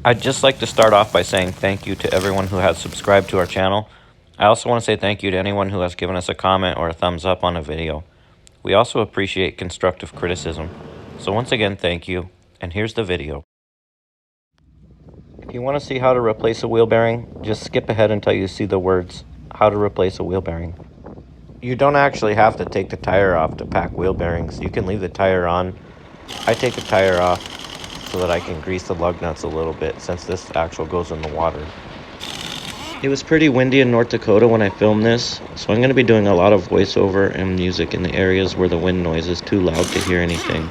I'd just like to start off by saying thank you to everyone who has subscribed to our channel. I also want to say thank you to anyone who has given us a comment or a thumbs up on a video. We also appreciate constructive criticism. So once again, thank you, and here's the video. If you want to see how to replace a wheel bearing, just skip ahead until you see the words, how to replace a wheel bearing. You don't actually have to take the tire off to pack wheel bearings. You can leave the tire on. I take the tire off so that I can grease the lug nuts a little bit since this axle goes in the water. It was pretty windy in North Dakota when I filmed this, so I'm going to be doing a lot of voiceover and music in the areas where the wind noise is too loud to hear anything.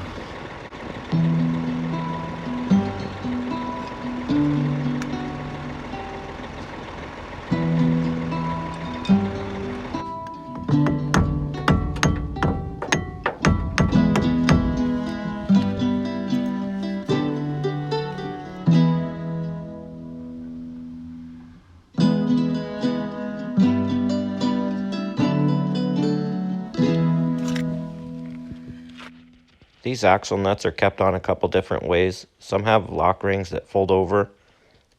These axle nuts are kept on a couple different ways. Some have lock rings that fold over,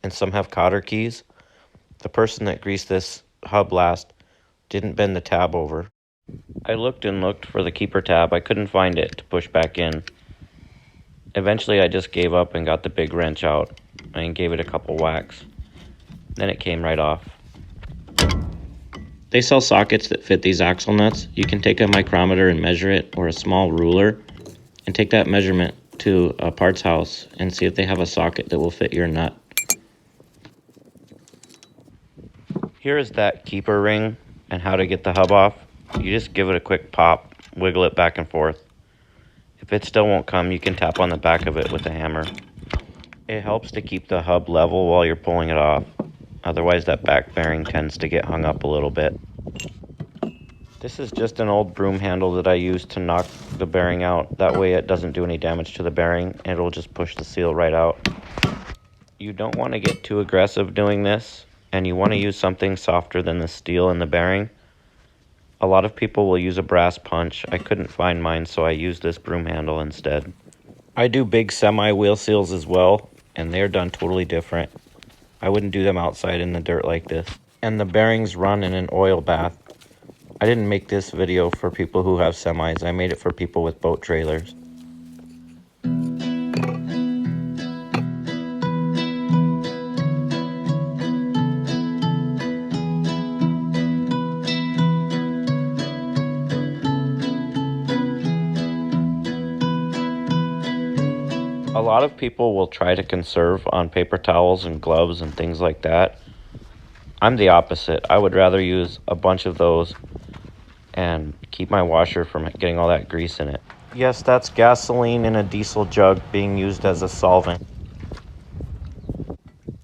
and some have cotter keys. The person that greased this hub last didn't bend the tab over. I looked and looked for the keeper tab. I couldn't find it to push back in. Eventually I just gave up and got the big wrench out and gave it a couple whacks. Then it came right off. They sell sockets that fit these axle nuts. You can take a micrometer and measure it, or a small ruler, and take that measurement to a parts house and see if they have a socket that will fit your nut. Here is that keeper ring and how to get the hub off. You just give it a quick pop, wiggle it back and forth. If it still won't come, you can tap on the back of it with a hammer. It helps to keep the hub level while you're pulling it off. Otherwise that back bearing tends to get hung up a little bit. This is just an old broom handle that I use to knock the bearing out. That way it doesn't do any damage to the bearing, and it'll just push the seal right out. You don't want to get too aggressive doing this, and you want to use something softer than the steel in the bearing. A lot of people will use a brass punch. I couldn't find mine, so I used this broom handle instead. I do big semi wheel seals as well, and they're done totally different. I wouldn't do them outside in the dirt like this. And the bearings run in an oil bath. I didn't make this video for people who have semis. I made it for people with boat trailers. A lot of people will try to conserve on paper towels and gloves and things like that. I'm the opposite. I would rather use a bunch of those and keep my washer from getting all that grease in it. Yes, that's gasoline in a diesel jug being used as a solvent.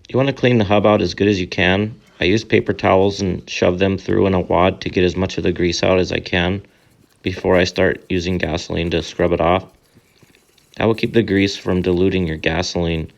You want to clean the hub out as good as you can. I use paper towels and shove them through in a wad to get as much of the grease out as I can before I start using gasoline to scrub it off. That will keep the grease from diluting your gasoline.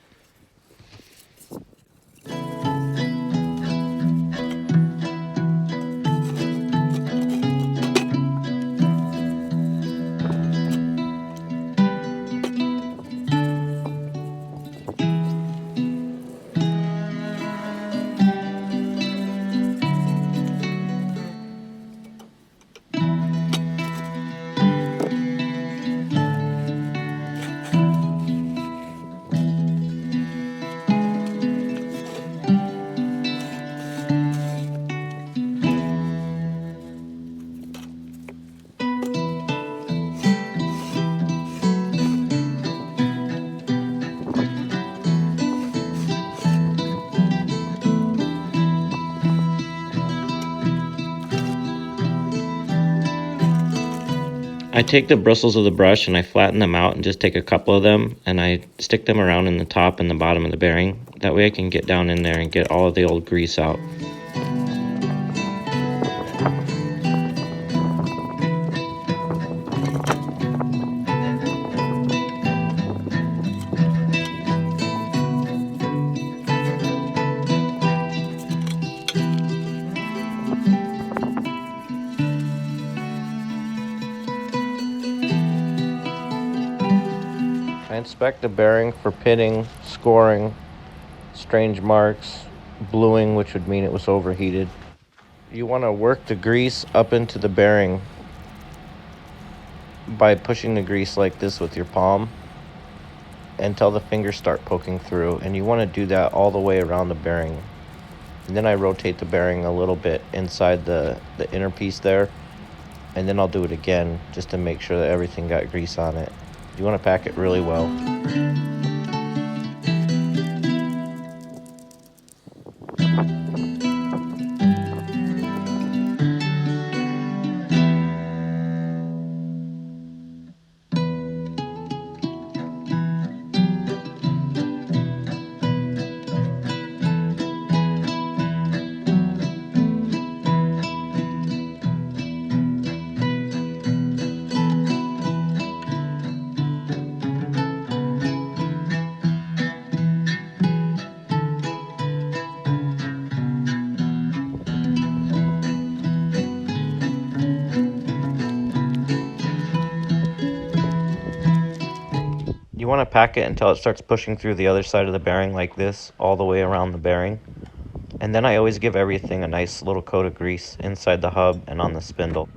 I take the bristles of the brush and I flatten them out and just take a couple of them and I stick them around in the top and the bottom of the bearing. That way I can get down in there and get all of the old grease out. I inspect the bearing for pitting, scoring, strange marks, bluing, which would mean it was overheated. You want to work the grease up into the bearing by pushing the grease like this with your palm until the fingers start poking through, and you want to do that all the way around the bearing. And then I rotate the bearing a little bit inside the inner piece there, and then I'll do it again just to make sure that everything got grease on it. You want to pack it really well. You want to pack it until it starts pushing through the other side of the bearing like this, all the way around the bearing. And then I always give everything a nice little coat of grease inside the hub and on the spindle.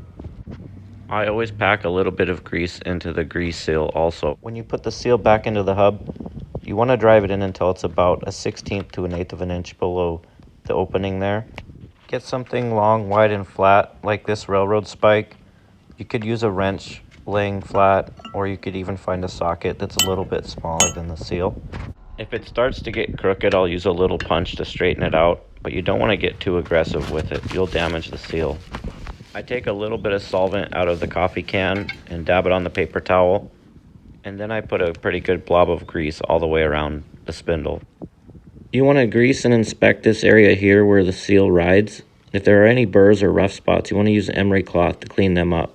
I always pack a little bit of grease into the grease seal also. When you put the seal back into the hub, you want to drive it in until it's about a 1/16 to 1/8 of an inch below the opening there. Get something long, wide, and flat like this railroad spike. You could use a wrench laying flat, or you could even find a socket that's a little bit smaller than the seal. If it starts to get crooked, I'll use a little punch to straighten it out, but you don't want to get too aggressive with it. You'll damage the seal. I take a little bit of solvent out of the coffee can and dab it on the paper towel, and then I put a pretty good blob of grease all the way around the spindle. You want to grease and inspect this area here where the seal rides. If there are any burrs or rough spots, you want to use emery cloth to clean them up.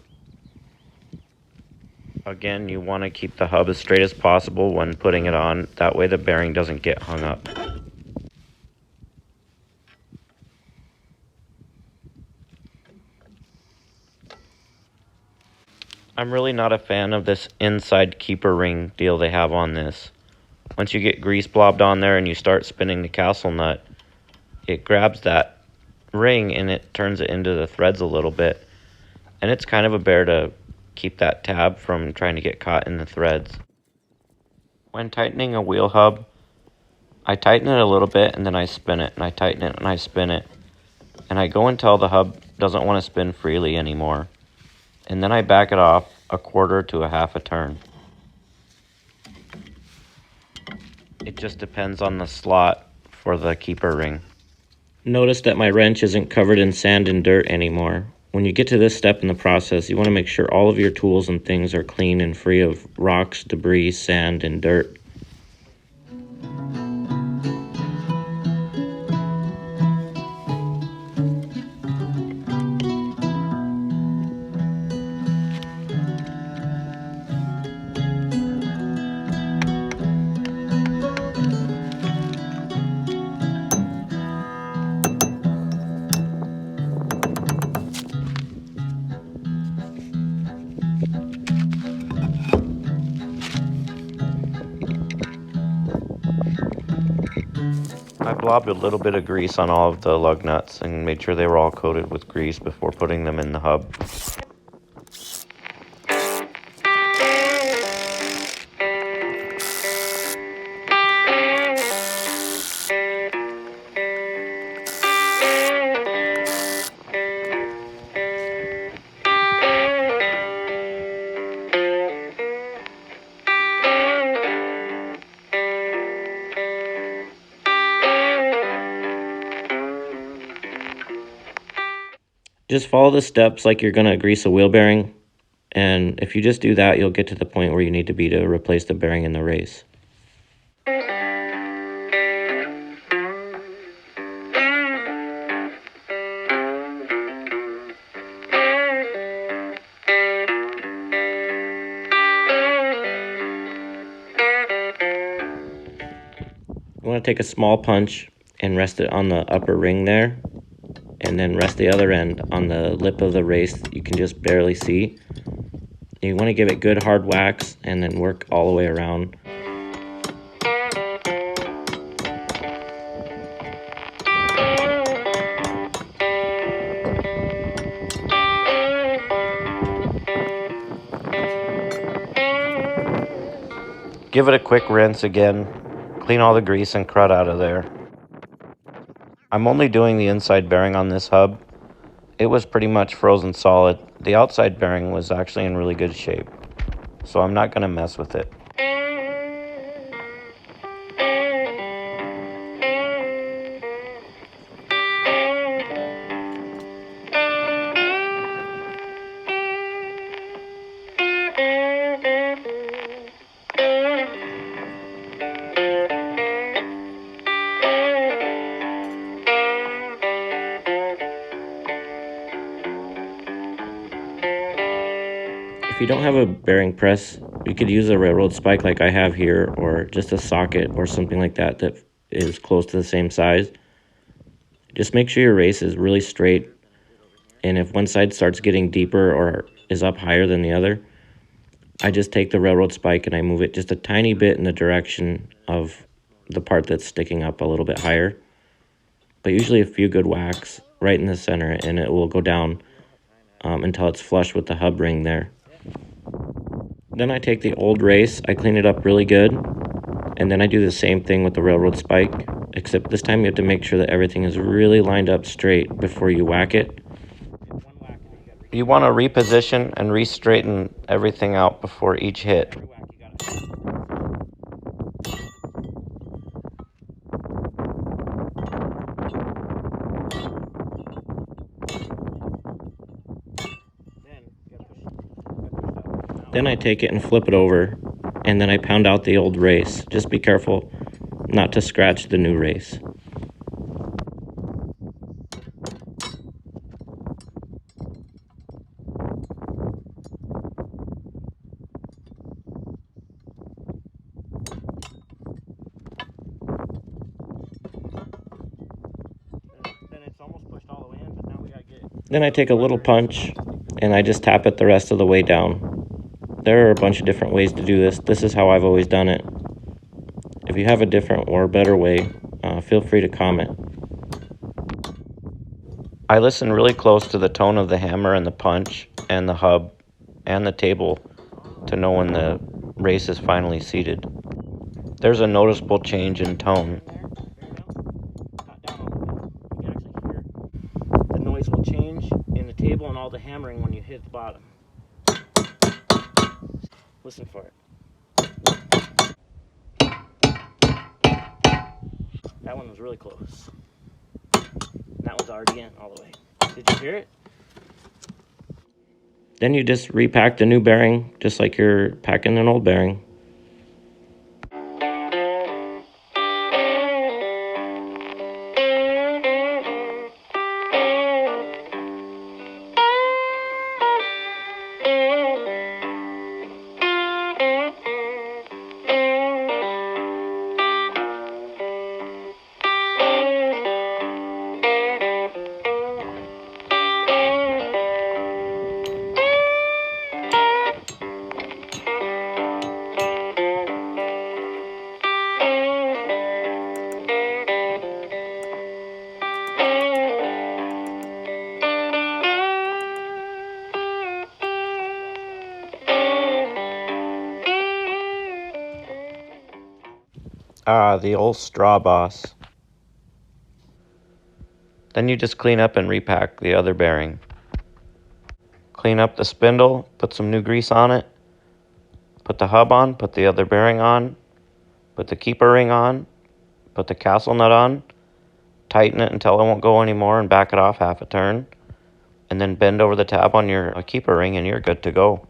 Again, you want to keep the hub as straight as possible when putting it on. That way the bearing doesn't get hung up. I'm really not a fan of this inside keeper ring deal they have on this. Once you get grease blobbed on there and you start spinning the castle nut, it grabs that ring and it turns it into the threads a little bit. And it's kind of a bear to keep that tab from trying to get caught in the threads. When tightening a wheel hub, I tighten it a little bit and then I spin it, and I tighten it and I spin it. And I go until the hub doesn't want to spin freely anymore. And then I back it off a quarter to a half a turn. It just depends on the slot for the keeper ring. Notice that my wrench isn't covered in sand and dirt anymore. When you get to this step in the process, you want to make sure all of your tools and things are clean and free of rocks, debris, sand, and dirt. I blobbed a little bit of grease on all of the lug nuts and made sure they were all coated with grease before putting them in the hub. Just follow the steps like you're going to grease a wheel bearing, and if you just do that, you'll get to the point where you need to be to replace the bearing in the race. You want to take a small punch and rest it on the upper ring there, and then rest the other end on the lip of the race that you can just barely see. You want to give it good hard whacks and then work all the way around. Give it a quick rinse again. Clean all the grease and crud out of there. I'm only doing the inside bearing on this hub. It was pretty much frozen solid. The outside bearing was actually in really good shape, so I'm not going to mess with it. If you don't have a bearing press, you could use a railroad spike like I have here, or just a socket or something like that that is close to the same size. Just make sure your race is really straight, and if one side starts getting deeper or is up higher than the other, I just take the railroad spike and I move it just a tiny bit in the direction of the part that's sticking up a little bit higher. But usually a few good whacks right in the center, and it will go down until it's flush with the hub ring there. Then I take the old race, I clean it up really good, and then I do the same thing with the railroad spike, except this time you have to make sure that everything is really lined up straight before you whack it. You want to reposition and re-straighten everything out before each hit. Then I take it and flip it over, and then I pound out the old race. Just be careful not to scratch the new race. Then I take a little punch and I just tap it the rest of the way down. There are a bunch of different ways to do this. This is how I've always done it. If you have a different or better way, feel free to comment. I listen really close to the tone of the hammer and the punch and the hub and the table to know when the race is finally seated. There's a noticeable change in tone. The noise will change in the table and all the hammering when you hit the bottom. Listen for it. That one was really close. That one's already in all the way. Did you hear it? Then you just repack the new bearing, just like you're packing an old bearing. Ah, the old straw boss. Then you just clean up and repack the other bearing. Clean up the spindle, put some new grease on it, put the hub on, put the other bearing on, put the keeper ring on, put the castle nut on, tighten it until it won't go anymore and back it off half a turn, and then bend over the tab on your keeper ring and you're good to go.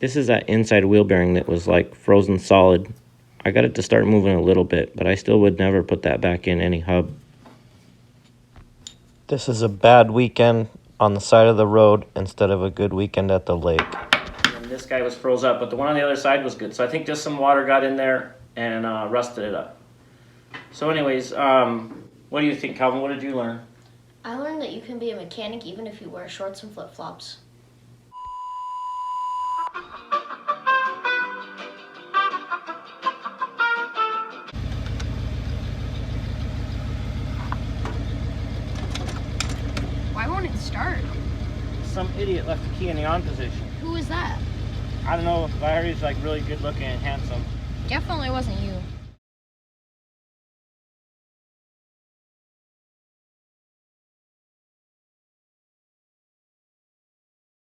This is that inside wheel bearing that was like frozen solid. I got it to start moving a little bit, but I still would never put that back in any hub. This is a bad weekend on the side of the road instead of a good weekend at the lake. And this guy was froze up, but the one on the other side was good. So I think just some water got in there and rusted it up. So anyways, what do you think, Calvin? What did you learn? I learned that you can be a mechanic even if you wear shorts and flip-flops. Why won't it start? Some idiot left the key in the on position. Who is that? I don't know. Larry's like really good looking and handsome. Definitely wasn't you.